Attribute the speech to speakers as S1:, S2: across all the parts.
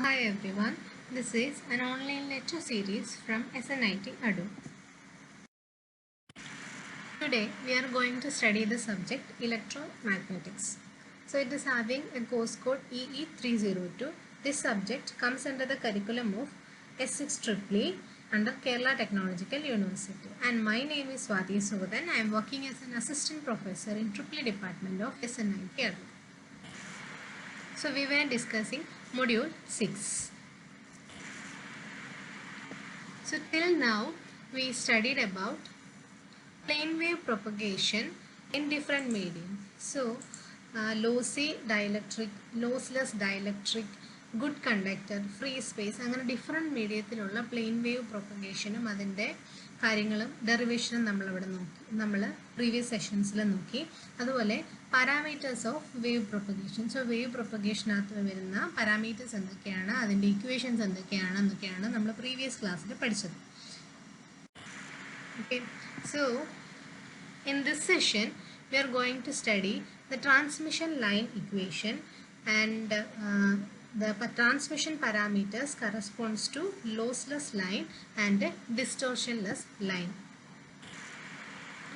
S1: Hi everyone, this is an online lecture series from SNIT Adu. Today we are going to study the subject electromagnetics. So it is having a course code EE302. This subject comes under the curriculum of S6EE under Kerala Technological University. And my name is Swati Sodan. I am working as an assistant professor in EEE department of SNIT Adu. So we were discussing module 6. So till now we studied about plane wave propagation in different medium. So lossy dielectric, lossless dielectric, good conductor, free space അങ്ങനെ different മീഡിയത്തിലുള്ള plane wave പ്രൊപ്പഗേഷനും അതിൻ്റെ കാര്യങ്ങളും ഡെറിവേഷനും നമ്മൾ previous സെഷൻസിൽ നോക്കി. അതുപോലെ parameters of wave propagation. So wave പ്രൊപ്പഗേഷനകത്ത് വരുന്ന പാരാമീറ്റേഴ്സ് എന്തൊക്കെയാണ്, അതിൻ്റെ ഇക്വേഷൻസ് എന്തൊക്കെയാണ് നമ്മൾ പ്രീവിയസ് ക്ലാസ്സിൽ പഠിച്ചത്. Okay, so in this session we are going to study the transmission line equation and the transmission parameters corresponds to lossless line and distortionless line.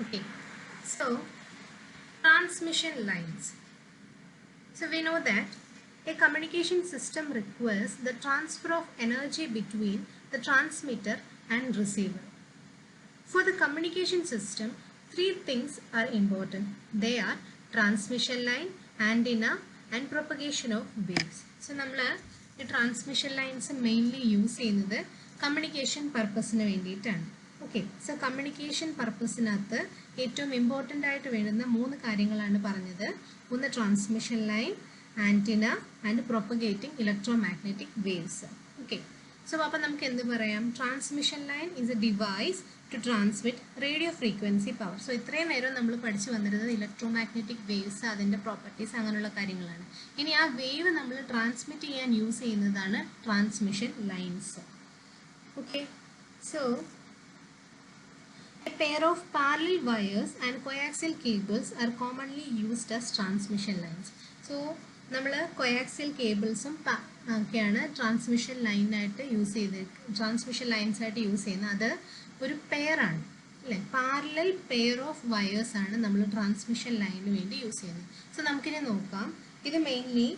S1: Okay, so transmission lines. So we know that a communication system requires the transfer of energy between the transmitter and receiver. For the communication system, three things are important. They are transmission line, antenna and propagation of waves. So നമ്മൾ ഈ transmission lines mainly use ചെയ്യുന്നത് communication പർപ്പസിന് വേണ്ടിയിട്ടാണ്. Okay, so communication പർപ്പസിനകത്ത് ഏറ്റവും important ആയിട്ട് വേണ്ടുന്ന 3 കാര്യങ്ങളാണ് പറഞ്ഞത്. ഒന്ന് transmission line, antenna and propagating electromagnetic waves. Okay, so അപ്പോൾ നമുക്ക് എന്ത് പറയാം? Transmission line is a device to transmit radio frequency power. So ഇത്രയും നേരം നമ്മൾ പഠിച്ചു വന്നിരുന്നത് ഇലക്ട്രോമാഗ്നറ്റിക് വേവ്സ്, അതിൻ്റെ പ്രോപ്പർട്ടീസ്, അങ്ങനെയുള്ള കാര്യങ്ങളാണ്. ഇനി ആ വേവ് നമ്മൾ ട്രാൻസ്മിറ്റ് ചെയ്യാൻ യൂസ് ചെയ്യുന്നതാണ് transmission lines. Okay, so a pair of parallel wires and coaxial cables are commonly used as transmission lines. So നമ്മൾ കോയാക്സിയൽ കേബിൾസും ഒക്കെയാണ് ട്രാൻസ്മിഷൻ ലൈനായിട്ട് യൂസ് ചെയ്ത് ട്രാൻസ്മിഷൻ ലൈൻസായിട്ട് യൂസ് ചെയ്യുന്നത്. അത് ഒരു പെയറാണ് അല്ലേ, പാരലൽ പെയർ ഓഫ് വയേഴ്സ് ആണ് നമ്മൾ ട്രാൻസ്മിഷൻ ലൈനിന് വേണ്ടി യൂസ് ചെയ്യുന്നത്. സോ നമുക്കിനി നോക്കാം ഇത് മെയിൻലി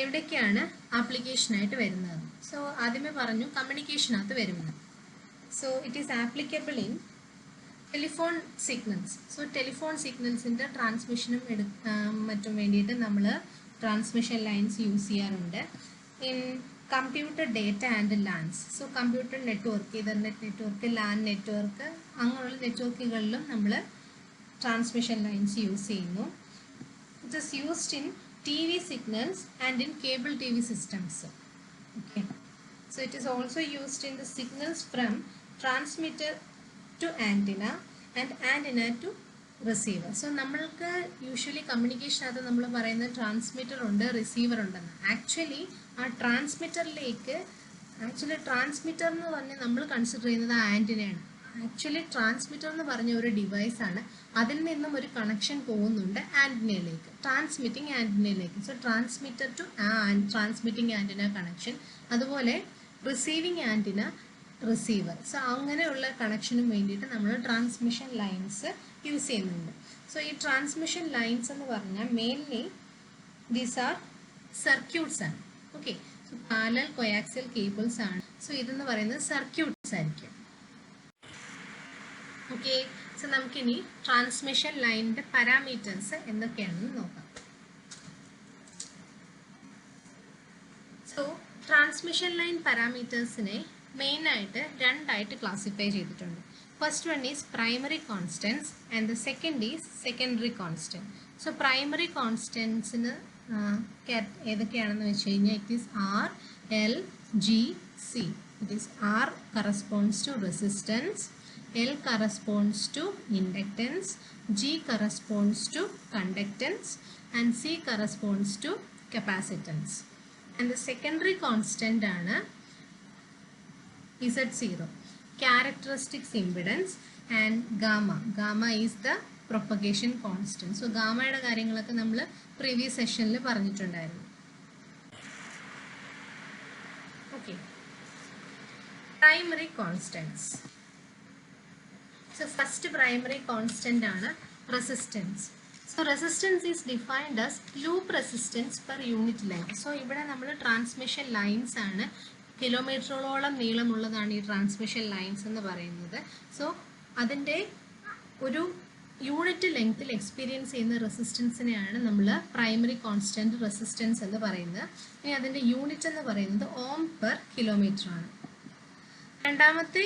S1: എവിടേക്കാണ് ആപ്ലിക്കേഷനായിട്ട് വരുന്നത്. സോ ആദ്യമേ പറഞ്ഞു കമ്മ്യൂണിക്കേഷനകത്ത് വരുന്നത്. So it is applicable in telephone signals. So telephone സിഗ്നൽസിൻ്റെ ട്രാൻസ്മിഷനും മറ്റും വേണ്ടിയിട്ട് നമ്മൾ ട്രാൻസ്മിഷൻ ലൈൻസ് യൂസ് ചെയ്യാറുണ്ട്. In computer data and LANs. So computer network, internet network, LAN network, അങ്ങനെയുള്ള നെറ്റ്വർക്കുകളിലും നമ്മൾ ട്രാൻസ്മിഷൻ ലൈൻസ് യൂസ് ചെയ്യുന്നു. It is used in T V signals and in cable T V systems. Okay, so it is also used in the signals from transmitter to antenna and antenna to receiver. So നമ്മൾക്ക് usually കമ്മ്യൂണിക്കേഷനകത്ത് നമ്മൾ പറയുന്നത് transmitter ഉണ്ട്, receiver ഉണ്ടെന്ന്. Actually ആ ട്രാൻസ്മിറ്ററിലേക്ക് transmitter എന്ന് പറഞ്ഞ് നമ്മൾ consider ചെയ്യുന്നത് ആൻറ്റിനയാണ്. ആക്ച്വലി ട്രാൻസ്മിറ്റർ എന്ന് പറഞ്ഞ ഒരു ഡിവൈസാണ്. അതിൽ നിന്നും ഒരു കണക്ഷൻ പോകുന്നുണ്ട് ആൻറ്റിനയിലേക്ക്, ട്രാൻസ്മിറ്റിംഗ് ആൻറ്റിനയിലേക്ക്. So transmitter to transmitting antenna connection, അതുപോലെ റിസീവിങ് ആൻറ്റിന, റിസീവർ. സോ അങ്ങനെയുള്ള കണക്ഷനും വേണ്ടിയിട്ട് നമ്മൾ ട്രാൻസ്മിഷൻ ലൈൻസ് യൂസ് ചെയ്യുന്നുണ്ട്. സോ ഈ ട്രാൻസ്മിഷൻ ലൈൻസ് എന്ന് പറഞ്ഞാൽ മെയിൻലി ദീസ് ആർ സർക്യൂട്ട്സ് ആണ്. Okay, so parallel coaxial cables ആണ്. സോ ഇതെന്ന് പറയുന്നത് സർക്യൂട്ട്സ് ആയിരിക്കും. ഓക്കെ, സോ നമുക്കിനി ട്രാൻസ്മിഷൻ ലൈനിൻ്റെ പാരാമീറ്റേഴ്സ് എന്തൊക്കെയാണെന്ന് നോക്കാം. സോ ട്രാൻസ്മിഷൻ ലൈൻ പാരാമീറ്റേഴ്സിനെ മെയിനായിട്ട് രണ്ടായിട്ട് ക്ലാസിഫൈ ചെയ്തിട്ടുണ്ട്. First one is primary constants and the second is secondary constant. So primary കോൺസ്റ്റൻസിന് ഏതൊക്കെയാണെന്ന് വെച്ച് കഴിഞ്ഞാൽ it is R, L, G, C. It is R corresponds to resistance, L corresponds to inductance, G corresponds to conductance and C corresponds to capacitance. And the secondary constant ആണ് Z0, characteristics impedance, and gamma. Gamma is the propagation constant. So ഗാമയുടെ കാര്യങ്ങളൊക്കെ നമ്മൾ previous സെഷനിൽ പറഞ്ഞിട്ടുണ്ടായിരുന്നു. Okay. Primary constants. So first primary constant ആണ് resistance. So resistance is defined as loop resistance per unit length. So ഇവിടെ നമ്മൾ transmission lines ആണ്, കിലോമീറ്ററുകളോളം നീളമുള്ളതാണ് ഈ ട്രാൻസ്മിഷൻ ലൈൻസ് എന്ന് പറയുന്നത്. സോ അതിൻ്റെ ഒരു യൂണിറ്റ് ലെങ്ത്തിൽ എക്സ്പീരിയൻസ് ചെയ്യുന്ന റെസിസ്റ്റൻസിനെയാണ് നമ്മൾ പ്രൈമറി കോൺസ്റ്റൻറ്റ് റെസിസ്റ്റൻസ് എന്ന് പറയുന്നത്. ഇനി അതിൻ്റെ യൂണിറ്റ് എന്ന് പറയുന്നത് ഓം പെർ കിലോമീറ്റർ ആണ്. രണ്ടാമത്തെ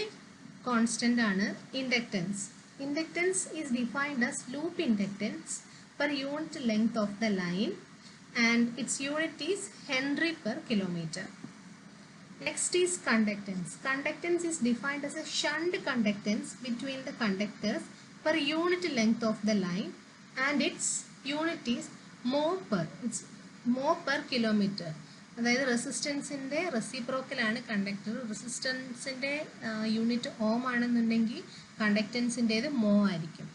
S1: കോൺസ്റ്റൻ്റ് ആണ് inductance. Inductance is defined as loop inductance per unit length of the line and it's unit is Henry per kilometre. Next is conductance. Conductance is defined as a shunt conductance between the conductors per unit length of the line and its unit is mho per. It's mho per kilometer. അതായത് റെസിസ്റ്റൻസിൻ്റെ റെസിപ്രോക്കലാണ് conductor. റെസിസ്റ്റൻസിൻ്റെ unit ohm ആണെന്നുണ്ടെങ്കിൽ കണ്ടക്റ്റൻസിൻ്റേത് മോ ആയിരിക്കും.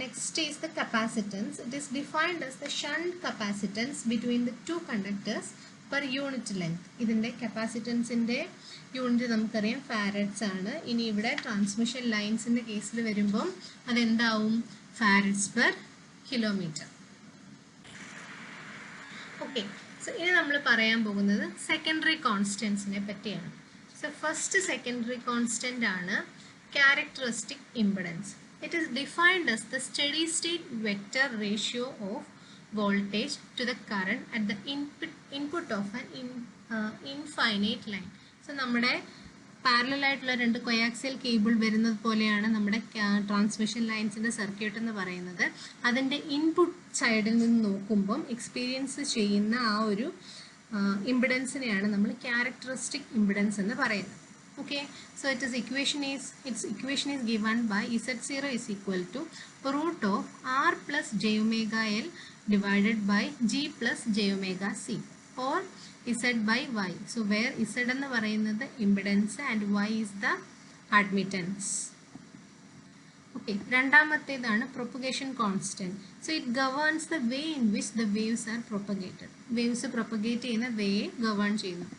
S1: Next is the capacitance. It is defined as the shunt capacitance between the two conductors per unit length. ഇതിൻ്റെ കപ്പാസിറ്റൻസിൻ്റെ unit നമുക്കറിയാം ഫാരഡ്സ് ആണ്. ഇനി ഇവിടെ transmission ലൈൻസിൻ്റെ കേസിൽ വരുമ്പം അതെന്താവും? ഫാരഡ്സ് പെർ കിലോമീറ്റർ. ഓക്കെ, സോ ഇനി നമ്മൾ പറയാൻ പോകുന്നത് സെക്കൻഡറി കോൺസ്റ്റൻസിനെ പറ്റിയാണ്. സോ ഫസ്റ്റ് സെക്കൻഡറി കോൺസ്റ്റൻ്റ് ആണ് characteristic impedance. It is defined as the steady state vector ratio of voltage to the current at the input of an infinite line. So നമ്മുടെ parallel ആയിട്ടുള്ള രണ്ട് coaxial cable വരുന്നത് പോലെയാണ് നമ്മുടെ transmission ലൈൻസിൻ്റെ circuit എന്ന് പറയുന്നത്. അതിൻ്റെ ഇൻപുട്ട് സൈഡിൽ നിന്ന് നോക്കുമ്പം എക്സ്പീരിയൻസ് ചെയ്യുന്ന ആ ഒരു ഇംപിഡൻസിനെയാണ് നമ്മൾ ക്യാരക്ടറിസ്റ്റിക് ഇംപിഡൻസ് എന്ന് പറയുന്നത്. Okay, so its equation is given by Z0 is equal to root of R plus j omega L divided by G plus j omega C or Z by Y. So where Z എന്ന് പറയുന്നത് impedance and Y is the admittance. Okay, രണ്ടാമത്തേതാണ് propagation constant. So it governs the way in which the waves are propagated. Waves propagate ചെയ്യുന്ന way govern ചെയ്യുന്നു.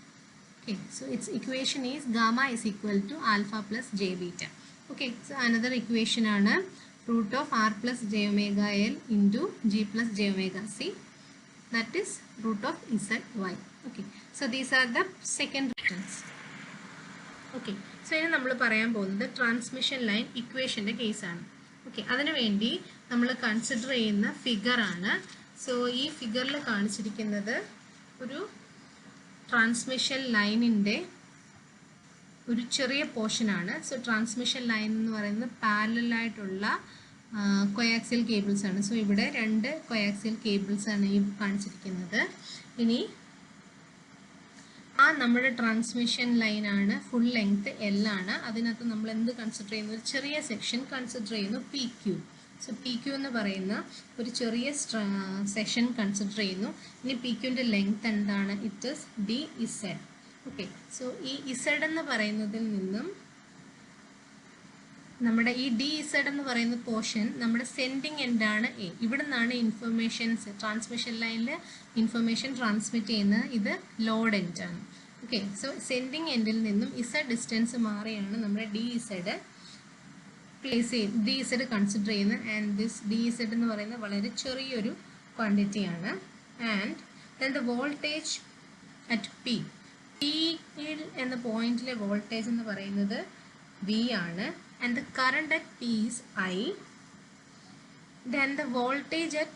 S1: Okay, so its equation is gamma is equal to alpha plus j beta. Okay, so another equation ആണ് root of R plus j omega L into G plus j omega C, that is root of ZY. Okay, so these are the second reasons. Okay, so ഇനി നമ്മൾ പറയാൻ പോകുന്നത് transmission line ഇക്വേഷൻ്റെ കേസാണ്. Okay, അതിനു വേണ്ടി നമ്മൾ consider ചെയ്യുന്ന ഫിഗറാണ്. So ഈ ഫിഗറിൽ കാണിച്ചിരിക്കുന്നത് ഒരു ട്രാൻസ്മിഷൻ ലൈനിൻ്റെ ഒരു ചെറിയ പോർഷനാണ്. സോ ട്രാൻസ്മിഷൻ ലൈൻ എന്ന് പറയുന്നത് പാരലലായിട്ടുള്ള കൊയാക്സിയൽ കേബിൾസ് ആണ്. സോ ഇവിടെ രണ്ട് കൊയാക്സിയൽ കേബിൾസ് ആണ് ഈ കാണിച്ചിരിക്കുന്നത്. ഇനി നമ്മുടെ ട്രാൻസ്മിഷൻ ലൈനാണ്, ഫുൾ ലെങ്ത് L ആണ്. അതിനകത്ത് നമ്മൾ എന്ത് കൺസിഡർ ചെയ്യുന്നു? ഒരു ചെറിയ സെക്ഷൻ കൺസിഡർ ചെയ്യുന്നു, PQ. സോ PQ എന്ന് പറയുന്ന ഒരു ചെറിയ സെക്ഷൻ കൺസിഡർ ചെയ്യുന്നു. ഇനി PQൻ്റെ ലെങ്ത് എന്താണ്? It is DZ. Okay, so ഈ Z എന്ന് പറയുന്നതിൽ നിന്നും നമ്മുടെ ഈ DZ എന്ന് പറയുന്ന പോർഷൻ നമ്മുടെ സെൻഡിങ് എൻഡാണ് A. ഇവിടെ നിന്നാണ് ഇൻഫർമേഷൻസ് ട്രാൻസ്മിഷൻ ലൈനിൽ ഇൻഫർമേഷൻ ട്രാൻസ്മിറ്റ് ചെയ്യുന്നത്. ഇത് ലോഡ് എൻഡ് ആണ്. ഓക്കെ, സോ സെൻഡിങ് എൻഡിൽ നിന്നും Z ഡിസ്റ്റൻസ് മാറിയാണ് നമ്മുടെ DZ പ്ലേസ് ചെയ്ത് DZ കൺസിഡർ ചെയ്യുന്നത്. ആൻഡ് ദിസ് DZ എന്ന് പറയുന്നത് വളരെ ചെറിയൊരു ക്വാണ്ടിറ്റിയാണ്. And then the voltage at P എന്ന പോയിന്റിലെ വോൾട്ടേജ് എന്ന് പറയുന്നത് V ആണ്. And the current at P is I. Then the voltage at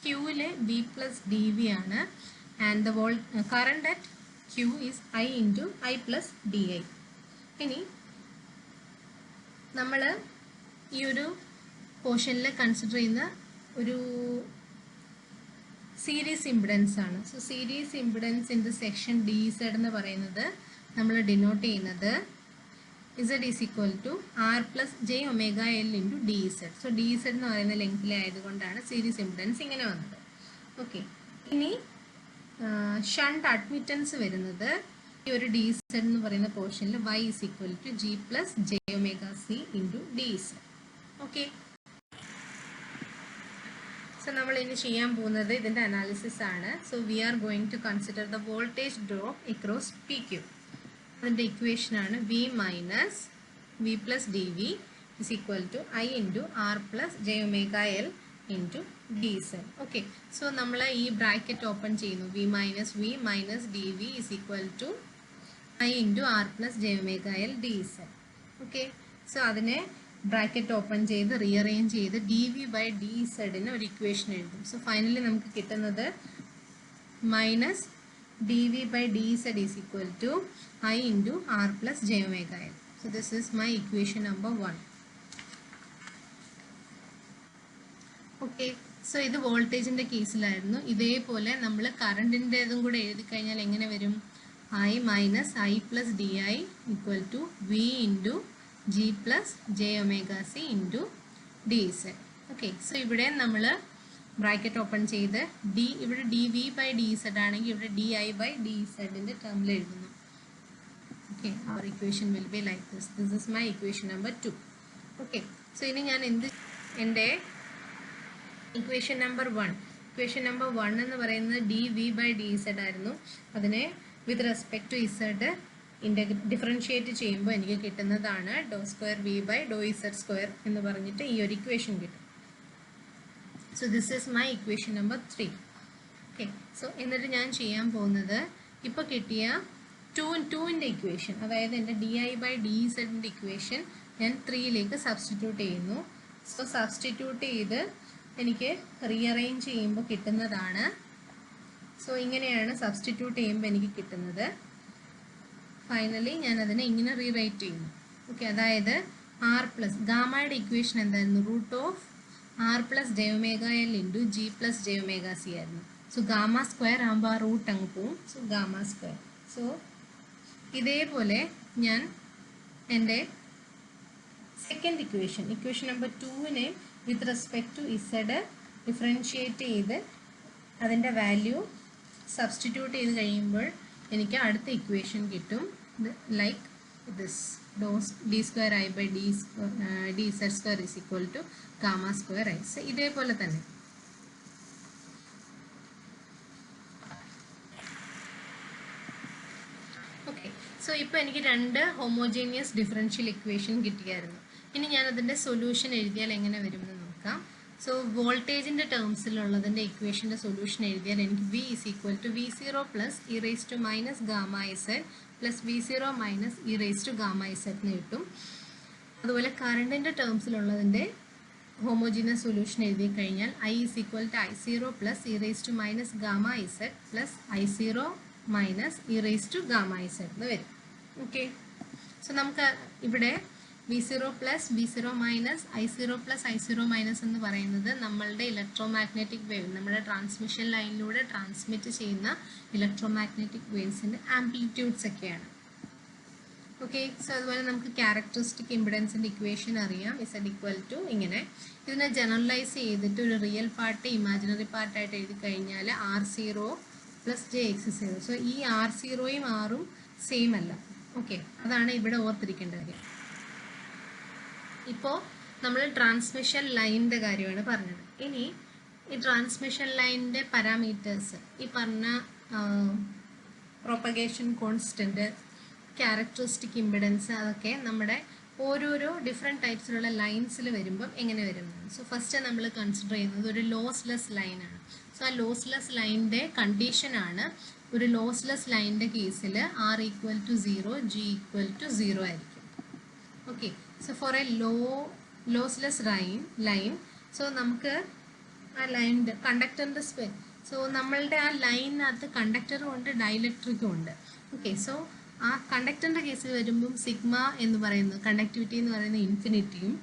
S1: Q ile V plus dV ആണ്. And the current at Q is I into I plus dI. ഇനി നമ്മൾ ഈ ഒരു പോർഷനിൽ കൺസിഡർ ചെയ്യുന്ന ഒരു സീരീസ് ഇംപിഡൻസ് ആണ്. So series impedance in the section DZ എന്ന് പറയുന്നത് നമ്മൾ ഡിനോട്ട് ചെയ്യുന്നത് Z is equal to R plus j omega L into DZ. So DZ എന്ന് പറയുന്ന ലെങ്തിലായതുകൊണ്ടാണ് സീരീസ് ഇംപിഡൻസ് ഇങ്ങനെ വന്നത്. ഓക്കെ, ഇനി ഷണ്ട് അഡ്മിറ്റൻസ് വരുന്നത് ഈ ഒരു DZ എന്ന് പറയുന്ന പോർഷനിൽ Y is equal to G plus j omega C into DZ. Okay, so So നമ്മൾ ഇനി ചെയ്യാൻ പോകുന്നത് ഇതിന്റെ അനാലിസിസ് ആണ്. So we are going to consider the voltage drop across PQ. അതിന്റെ ഇക്വേഷൻ ആണ് V minus V plus dV is equal to I into R plus j omega L into dz. Okay. So നമ്മൾ ഈ bracket open ചെയ്യുന്നു. V minus dV is equal to I into R plus j omega L dz. Okay. So അതിനെ bracket open ചെയ്ത് rearrange ചെയ്ത് dV by dz ന് ഒരു equation എഴുതും. So finally നമുക്ക് കിട്ടുന്നത് minus dV by dz is equal to I into R plus j omega L. So this is my equation number 1. Okay. So ഇത് വോൾട്ടേജിൻ്റെ കേസിലായിരുന്നു. ഇതേപോലെ നമ്മൾ കറണ്ടിൻ്റെതും കൂടെ എഴുതി കഴിഞ്ഞാൽ എങ്ങനെ വരും? I minus I plus di equal to V into G plus J omega C into dz. Okay. So ഇവിടെ നമ്മൾ ബ്രാക്കറ്റ് ഓപ്പൺ ചെയ്ത് ഇവിടെ dV by dz ആണെങ്കിൽ ഇവിടെ di by dzൻ്റെ ടേമിൽ എഴുതുന്നു. Okay. Our equation will be like this. This is my equation number 2. Okay. So ഇനി ഞാൻ എൻ്റെ ഇക്വേഷൻ നമ്പർ 1 എന്ന് പറയുന്നത് dV by dz ആയിരുന്നു. അതിനെ with respect to Z differentiate ചെയ്യുമ്പോൾ എനിക്ക് കിട്ടുന്നതാണ് do square V by do Z square എന്ന് പറഞ്ഞിട്ട് ഈ ഒരു ഇക്വേഷൻ കിട്ടും. So this is my equation number 3. Okay. So എന്നിട്ട് ഞാൻ ചെയ്യാൻ പോകുന്നത് ഇപ്പോൾ കിട്ടിയ ടൂവിൻ്റെ ഇക്വേഷൻ, അതായത് എൻ്റെ ഡി ഐ ബൈ ഡി ഇസഡിൻ്റെ ഇക്വേഷൻ ഞാൻ 3ലേക്ക് സബ്സ്റ്റിറ്റ്യൂട്ട് ചെയ്യുന്നു. സോ സബ്സ്റ്റിറ്റ്യൂട്ട് ചെയ്ത് എനിക്ക് റീഅറേഞ്ച് ചെയ്യുമ്പോൾ കിട്ടുന്നതാണ്. സോ ഇങ്ങനെയാണ് സബ്സ്റ്റിറ്റ്യൂട്ട് ചെയ്യുമ്പോൾ എനിക്ക് കിട്ടുന്നത്. ഫൈനലി ഞാൻ അതിനെ ഇങ്ങനെ റീറൈറ്റ് ചെയ്യുന്നു. ഓക്കെ. അതായത് ആർ പ്ലസ് ഗാമയുടെ ഇക്വേഷൻ എന്തായിരുന്നു? Root of R plus J omega L into G plus J omega C ആയിരുന്നു. സോ ഗാമ സ്ക്വയർ ആകുമ്പോൾ ആ റൂട്ട് അങ്ങ് പോവും. So gamma square. സോ ഇതേപോലെ ഞാൻ എൻ്റെ സെക്കൻഡ് ഇക്വേഷൻ നമ്പർ 2നെ with respect to Z differentiate ചെയ്ത് അതിൻ്റെ വാല്യൂ സബ്സ്റ്റിറ്റ്യൂട്ട് ചെയ്ത് കഴിയുമ്പോൾ എനിക്ക് അടുത്ത ഇക്വേഷൻ കിട്ടും. Like this d square I by d z square is equal to gamma square I. ഇതേപോലെ തന്നെ ഓക്കെ. സോ ഇപ്പോൾ എനിക്ക് 2 ഹോമോജീനിയസ് ഡിഫറൻഷ്യൽ ഇക്വേഷൻ കിട്ടിയായിരുന്നു. ഇനി ഞാൻ അതിൻ്റെ സൊല്യൂഷൻ എഴുതിയാൽ എങ്ങനെ വരുമെന്ന് നോക്കാം. സോ വോൾട്ടേജിൻ്റെ ടേംസിലുള്ളതിൻ്റെ ഇക്വേഷൻ്റെ സൊല്യൂഷൻ എഴുതിയാൽ എനിക്ക് V is equal to V0 plus e raised to minus gamma z plus V0 minus e raised to gamma z എന്ന് കിട്ടും. അതുപോലെ കറണ്ടിൻ്റെ ടേംസിലുള്ളതിൻ്റെ ഹോമോജീനിയസ് സൊല്യൂഷൻ എഴുതി കഴിഞ്ഞാൽ I is equal to I0 plus e raised to minus gamma z plus I0 minus e raised to gamma z എന്ന് വരും. Okay. So നമുക്ക് ഇവിടെ V0 plus V0 minus I0 plus I0 minus എന്ന് പറയുന്നത് നമ്മളുടെ electromagnetic wave, നമ്മുടെ transmission ലൈനിലൂടെ transmit ചെയ്യുന്ന ഇലക്ട്രോമാഗ്നറ്റിക് വേവ്സിൻ്റെ ആംപ്ലിറ്റ്യൂഡ്സ് ഒക്കെയാണ്. ഓക്കെ. സോ അതുപോലെ നമുക്ക് ക്യാരക്ടറിസ്റ്റിക് ഇമ്പിഡൻസിൻ്റെ ഇക്വേഷൻ അറിയാം. ഇസഡ് ഈക്വൽ ടു ഇങ്ങനെ. ഇതിനെ ജനറലൈസ് ചെയ്തിട്ട് ഒരു റിയൽ പാർട്ട് ഇമാജിനറി പാർട്ടായിട്ട് എഴുതി കഴിഞ്ഞാൽ R0 plus JX0. സോ ഈ R0യും ആറും സെയിം അല്ല. ഓക്കെ. അതാണ് ഇവിടെ ഓർത്തിരിക്കേണ്ട കാര്യം. ഇപ്പോൾ നമ്മൾ ട്രാൻസ്മിഷൻ ലൈനിൻ്റെ കാര്യമാണ് പറഞ്ഞത്. ഇനി ഈ ട്രാൻസ്മിഷൻ ലൈനിൻ്റെ പാരാമീറ്റേഴ്സ്, ഈ പറഞ്ഞ പ്രൊപ്പഗേഷൻ കോൺസ്റ്റൻറ്റ്, ക്യാരക്ടറിസ്റ്റിക് ഇമ്പിഡൻസ്, അതൊക്കെ നമ്മുടെ ഓരോരോ ഡിഫറെൻറ്റ് ടൈപ്സിലുള്ള ലൈൻസിൽ വരുമ്പം എങ്ങനെ വരുന്നത്. സോ ഫസ്റ്റ് നമ്മൾ കൺസിഡർ ചെയ്യുന്നത് ഒരു ലോസ്ലെസ് ലൈനാണ്. സോ ആ ലോസ്ലെസ് ലൈനിൻ്റെ കണ്ടീഷനാണ്, ഒരു ലോസ്ലെസ് ലൈനിൻ്റെ കേസിൽ R equal to 0, G equal to 0 ആയിരിക്കും. Okay. So for a lossless line so നമുക്ക് ആ ലൈനിൻ്റെ കണ്ടക്ടറിൻ്റെ സോ നമ്മളുടെ ആ ലൈനിനകത്ത് കണ്ടക്ടറും ഉണ്ട് ഡൈലക്ട്രിക്കും ഉണ്ട്. ഓക്കെ. സോ ആ കണ്ടക്ടറിൻ്റെ കേസിൽ വരുമ്പം സിഗ്മ എന്ന് പറയുന്നത് കണ്ടക്ടിവിറ്റി എന്ന് പറയുന്നത് ഇൻഫിനിറ്റിയും,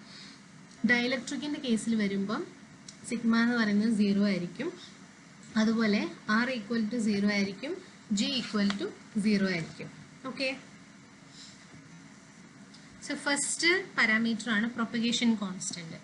S1: ഡൈലക്ട്രിക്കിൻ്റെ കേസിൽ വരുമ്പം സിഗ്മ എന്ന് പറയുന്നത് 0 ആയിരിക്കും. അതുപോലെ R equal to 0 ആയിരിക്കും, G equal to 0 ആയിരിക്കും. ഓക്കെ. സോ ഫസ്റ്റ് പാരാമീറ്റർ ആണ് പ്രൊപ്പഗേഷൻ കോൺസ്റ്റൻറ്റ്.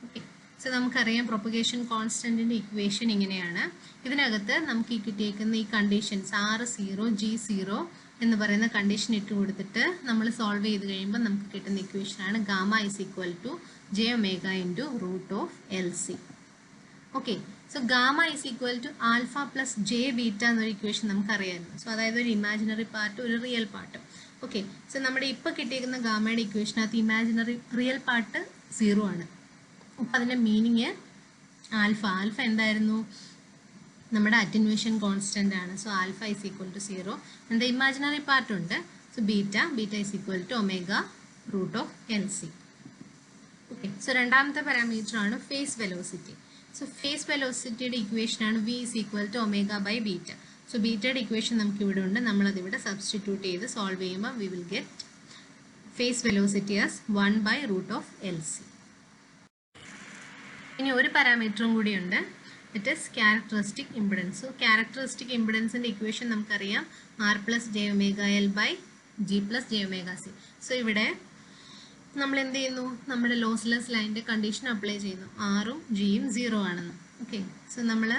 S1: ഓക്കെ. സോ നമുക്കറിയാം പ്രൊപ്പഗേഷൻ കോൺസ്റ്റൻറ്റിൻ്റെ ഇക്വേഷൻ ഇങ്ങനെയാണ്. ഇതിനകത്ത് നമുക്ക് ഈ കിട്ടിയേക്കുന്ന ഈ കണ്ടീഷൻസ് R0 G0 എന്ന് പറയുന്ന കണ്ടീഷൻ ഇട്ട് കൊടുത്തിട്ട് നമ്മൾ സോൾവ് ചെയ്ത് കഴിയുമ്പോൾ നമുക്ക് കിട്ടുന്ന ഇക്വേഷനാണ് gamma is equal to J omega into root of L C. Okay. So gamma is equal to alpha plus J beta എന്നൊരു ഇക്വേഷൻ നമുക്കറിയാമായിരുന്നു. സോ അതായത് ഒരു ഇമാജിനറി പാർട്ട് ഒരു റിയൽ പാർട്ട്. ഓക്കെ. സോ നമ്മുടെ ഇപ്പോൾ കിട്ടിയിരിക്കുന്ന ഗാമയുടെ ഇക്വേഷനകത്ത് ഇമാജിനറി റിയൽ പാർട്ട് 0 ആണ്. അപ്പോൾ അതിൻ്റെ മീനിങ് ആൽഫ എന്തായിരുന്നു? നമ്മുടെ അറ്റൻവേഷൻ കോൺസ്റ്റൻ്റ് ആണ്. So alpha is equal to 0. എന്താ ഇമാജിനറി പാർട്ട് ഉണ്ട്. So beta is equal to omega root of L C. Okay. So രണ്ടാമത്തെ പാരാമീറ്റർ ആണ് ഫേസ് വെലോസിറ്റി. സോ ഫേസ് വെലോസിറ്റിയുടെ ഇക്വേഷനാണ് V is equal to omega by beta. So ബീറ്റയുടെ equation നമുക്ക് ഇവിടെ ഉണ്ട്. നമ്മളതിവിടെ സബ്സ്റ്റിറ്റ്യൂട്ട് ചെയ്ത് സോൾവ് ചെയ്യുമ്പോൾ we will get phase velocity as 1 by root of L C. ഇനി ഒരു പാരാമീറ്ററും കൂടിയുണ്ട്. It is characteristic impedance. So characteristic ഇമ്പിഡൻസിൻ്റെ ഇക്വേഷൻ നമുക്കറിയാം R plus J omega L by G plus J omega C. So ഇവിടെ നമ്മൾ എന്ത് ചെയ്യുന്നു? നമ്മുടെ ലോസ്ലെസ് ലൈനിൻ്റെ കണ്ടീഷൻ അപ്ലൈ ചെയ്യുന്നു. ആറും ജിയും 0 ആണെന്ന്. ഓക്കെ. സോ നമ്മൾ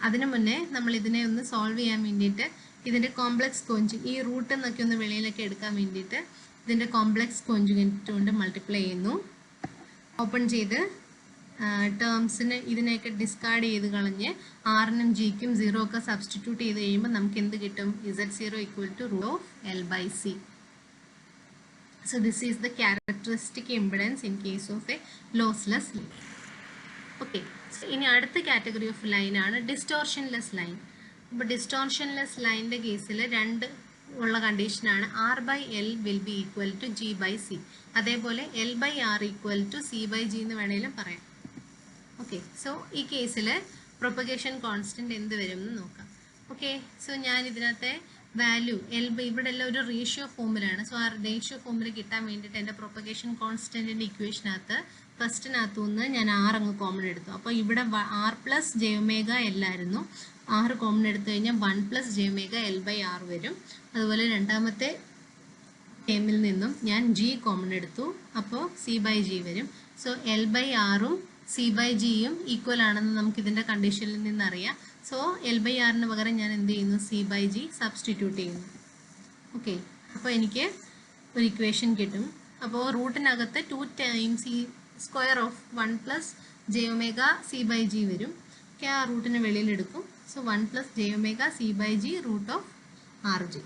S1: അതിനു മുന്നേ നമ്മൾ ഇതിനെ ഒന്ന് സോൾവ് ചെയ്യാൻ വേണ്ടിയിട്ട് ഇതിൻ്റെ കോംപ്ലക്സ് കോഞ്ചുഗേറ്റ് ഈ റൂട്ട് എന്നൊക്കെ ഒന്ന് വെളിയിലൊക്കെ എടുക്കാൻ വേണ്ടിയിട്ട് ഇതിൻ്റെ കോംപ്ലക്സ് കോഞ്ചുഗേറ്റ് കൊണ്ട് മൾട്ടിപ്ലൈ ചെയ്യുന്നു. ഓപ്പൺ ചെയ്ത് ടേംസിന് ഇതിനെയൊക്കെ ഡിസ്കാർഡ് ചെയ്ത് കളഞ്ഞ് ആറിനും ജിക്കും 0 ഒക്കെ സബ്സ്റ്റിറ്റ്യൂട്ട് ചെയ്ത് കഴിയുമ്പോൾ നമുക്ക് എന്ത് കിട്ടും? Z0 equal to root of L by C. So this is the characteristic impedance in case of a lossless line. Okay. So ഇനി അടുത്ത കാറ്റഗറി ഓഫ് ലൈൻ ആണ് ഡിസ്റ്റോർഷൻലെസ് ലൈൻ. അപ്പോൾ ഡിസ്റ്റോർഷൻലെസ് ലൈനിൻ്റെ കേസിൽ രണ്ട് ഉള്ള കണ്ടീഷനാണ് R by L will be equal to G by C. അതേപോലെ L by R equal to C by G എന്ന് വേണമെങ്കിലും പറയാം. ഓക്കെ. സോ ഈ കേസിൽ പ്രൊപ്പഗേഷൻ കോൺസ്റ്റൻറ്റ് എന്ത് വരും എന്ന് നോക്കാം. ഓക്കെ. സോ ഞാൻ ഇതിനകത്തെ വാല്യൂ എൽ ബൈ ഇവിടെ എല്ലാം ഒരു റേഷ്യോ ഫോമിലാണ്. സോ ആ റേഷ്യോ ഫോമിൽ കിട്ടാൻ വേണ്ടിയിട്ട് എൻ്റെ പ്രൊപ്പഗേഷൻ കോൺസ്റ്റൻറ്റിൻ്റെ ഇക്വേഷനകത്ത് ഫസ്റ്റിനകത്തു നിന്ന് ഞാൻ ആർ അങ്ങ് കോമൺ എടുത്തു. അപ്പോൾ ഇവിടെ ആർ പ്ലസ് ജെ ഒമേഗ എല്ലായിരുന്നു. 6 കോമൺ എടുത്തു കഴിഞ്ഞാൽ 1 plus J omega L by R വരും. അതുപോലെ രണ്ടാമത്തെ ടേമിൽ നിന്നും ഞാൻ ജി കോമൺ എടുത്തു. അപ്പോൾ സി ബൈ ജി വരും. സോ എൽ ബൈ ആറും സി ബൈ ജിയും ഈക്വൽ ആണെന്ന് നമുക്ക് ഇതിൻ്റെ കണ്ടീഷനിൽ നിന്നറിയാം. സോ എൽ ബൈ ആറിന് പകരം ഞാൻ എന്ത് ചെയ്യുന്നു? സി ബൈ ജി സബ്സ്റ്റിറ്റ്യൂട്ട് ചെയ്യുന്നു. ഓക്കെ. അപ്പോൾ എനിക്ക് ഒരു ഇക്വേഷൻ കിട്ടും. അപ്പോൾ റൂട്ടിനകത്ത് 2 ടൈംസ് ഈ square of 1 plus J omega C by G വരും. ഓക്കെ. ആ റൂട്ടിന് വെളിയിലെടുക്കും. So 1 plus J omega C by G root of R G.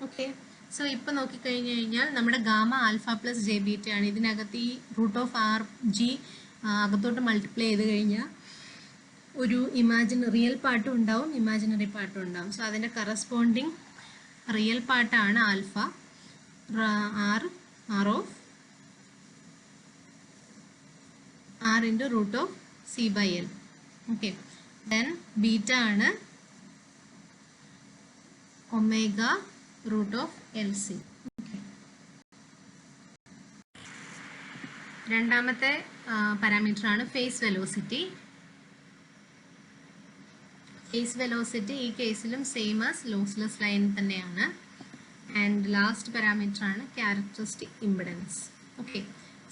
S1: Okay. So ഇപ്പോൾ നോക്കിക്കഴിഞ്ഞ് കഴിഞ്ഞാൽ നമ്മുടെ gamma alpha plus J beta ആണ്. ഇതിനകത്ത് ഈ റൂട്ട് ഓഫ് ആർ ജി അകത്തോട്ട് മൾട്ടിപ്ലൈ ചെയ്ത് കഴിഞ്ഞാൽ ഒരു റിയൽ പാർട്ടും ഉണ്ടാവും, ഇമാജിനറി പാർട്ടും ഉണ്ടാവും. സോ അതിൻ്റെ കറസ്പോണ്ടിങ് റിയൽ പാർട്ടാണ് alpha R of R into root of C by L. Okay. Then beta ആണ് omega root of L C. രണ്ടാമത്തെ പാരാമീറ്റർ ആണ് ഫേസ് വെലോസിറ്റി. ഫേസ് വെലോസിറ്റി ഈ കേസിലും സെയിം ആസ് ലോസ്ലെസ് ലൈൻ തന്നെയാണ്. ആൻഡ് ലാസ്റ്റ് പാരാമീറ്റർ ആണ് characteristic impedance. Okay.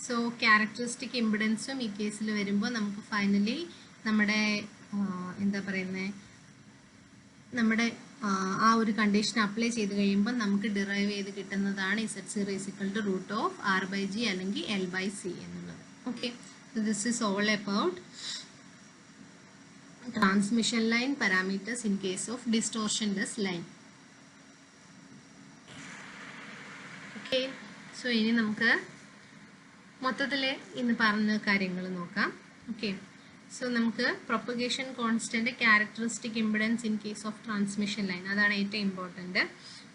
S1: So characteristic ഇമ്പിഡൻസും ഈ കേസിൽ വരുമ്പോൾ നമുക്ക് ഫൈനലി നമ്മുടെ എന്താ പറയുന്നത് നമ്മുടെ ആ ഒരു കണ്ടീഷൻ അപ്ലൈ ചെയ്ത് കഴിയുമ്പോൾ നമുക്ക് ഡിറൈവ് ചെയ്ത് കിട്ടുന്നതാണ് Z0 equal to root of R by G അല്ലെങ്കിൽ എൽ ബൈ സി എന്നുള്ളത്. Okay. So this is all about transmission line parameters in case of distortionless line. Okay. So ഇനി നമുക്ക് മൊത്തത്തിൽ ഇന്ന് പറഞ്ഞ കാര്യങ്ങൾ നോക്കാം. ഓക്കെ. സോ നമുക്ക് propagation constant characteristic impedance in case of transmission line അതാണ് ഏറ്റവും ഇമ്പോർട്ടൻറ്റ്.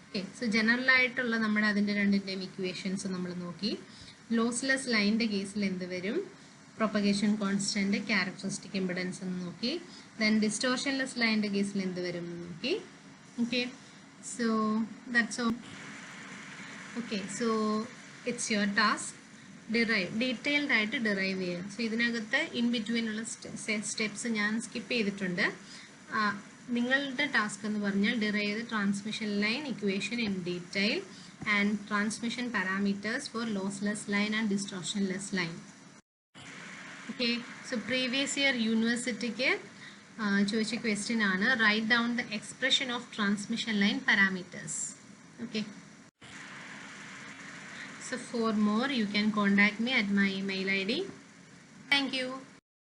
S1: ഓക്കെ. സോ ജനറൽ ആയിട്ടുള്ള നമ്മുടെ അതിൻ്റെ രണ്ടിൻ്റെയും ഇക്വേഷൻസ് നമ്മൾ നോക്കി. ലോസ്ലെസ് ലൈനിൻ്റെ കേസിൽ എന്ത് വരും? പ്രൊപ്പഗേഷൻ കോൺസ്റ്റന്റ് ക്യാരക്ടറിസ്റ്റിക് ഇമ്പിഡൻസ് എന്ന് നോക്കി. ദെൻ ഡിസ്റ്റോർഷൻലെസ് ലൈനിൻ്റെ കേസിൽ എന്ത് വരും എന്ന് നോക്കി. Okay. So that's all. Okay. So it's your task detailed ആയിട്ട് ഡിറൈവ് ചെയ്യാം. സോ ഇതിനകത്ത് ഇൻ ബിറ്റ്വീനുള്ള സ്റ്റെപ്സ് ഞാൻ സ്കിപ്പ് ചെയ്തിട്ടുണ്ട്. നിങ്ങളുടെ ടാസ്ക് എന്ന് പറഞ്ഞാൽ derive the transmission line equation in detail and transmission parameters for lossless line and distortionless line. Okay. So previous year യൂണിവേഴ്സിറ്റിക്ക് ചോദിച്ച ക്വസ്റ്റ്യൻ ആണ് write down the expression of transmission line parameters. Okay. So for more you can contact me at my email ID. Thank you.